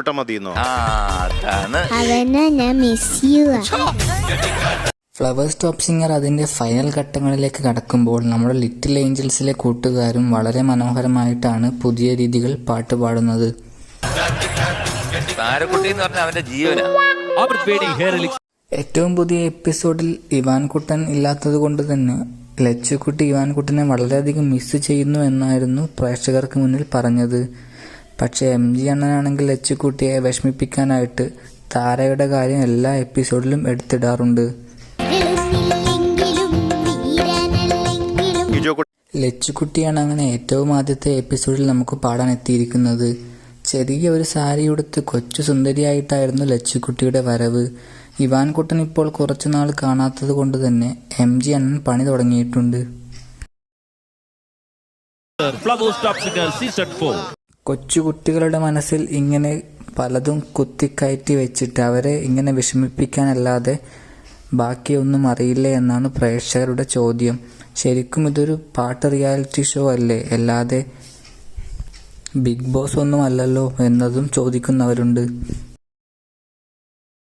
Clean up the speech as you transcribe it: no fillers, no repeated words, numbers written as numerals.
ഇഷ്ടപ്പെട്ട മതിയെന്നോ? അവനെ ഞാൻ മിസ് ചെയ്യുക. ഫ്ലവേഴ്സ് ടോപ്പ് സിംഗർ അതിൻ്റെ ഫൈനൽ ഘട്ടങ്ങളിലേക്ക് കടക്കുമ്പോൾ നമ്മുടെ ലിറ്റിൽ ഏഞ്ചൽസിലെ കൂട്ടുകാരും വളരെ മനോഹരമായിട്ടാണ് പുതിയ രീതികൾ പാട്ട് പാടുന്നത്. ഏറ്റവും പുതിയ എപ്പിസോഡിൽ ഇവാൻകുട്ടൻ ഇല്ലാത്തത് കൊണ്ട് തന്നെ ലച്ചുക്കുട്ടി ഇവാൻകുട്ടനെ വളരെയധികം മിസ് ചെയ്യുന്നു എന്നായിരുന്നു പ്രേക്ഷകർക്ക് മുന്നിൽ പറഞ്ഞത്. പക്ഷേ MG അണ്ണനാണെങ്കിൽ ലച്ചുക്കുട്ടിയെ വിഷമിപ്പിക്കാനായിട്ട് താരയുടെ കാര്യം എല്ലാ എപ്പിസോഡിലും എടുത്തിടാറുണ്ട്. ലച്ചുക്കുട്ടിയാണ് അങ്ങനെ ഏറ്റവും ആദ്യത്തെ എപ്പിസോഡിൽ നമുക്ക് പാടാൻ എത്തിയിരിക്കുന്നത്. ചെറിയ ഒരു സാരി ഉടുത്ത് കൊച്ചു സുന്ദരിയായിട്ടായിരുന്നു ലച്ചുക്കുട്ടിയുടെ വരവ്. ഇവാൻകുട്ടൻ ഇപ്പോൾ കുറച്ചുനാൾ കാണാത്തത് കൊണ്ട് തന്നെ MG അണ്ണൻ പണി തുടങ്ങിയിട്ടുണ്ട്. കൊച്ചുകുട്ടികളുടെ മനസ്സിൽ ഇങ്ങനെ പലതും കുത്തിക്കയറ്റി വെച്ചിട്ട് അവരെ ഇങ്ങനെ വിഷമിപ്പിക്കാനല്ലാതെ ബാക്കിയൊന്നും അറിയില്ല എന്നാണ് പ്രേക്ഷകരുടെ ചോദ്യം. ശരിക്കും ഇതൊരു പാട്ട് റിയാലിറ്റി ഷോ അല്ലേ, അല്ലാതെ ബിഗ് ബോസ് ഒന്നും അല്ലല്ലോ എന്നതും ചോദിക്കുന്നവരുണ്ട്.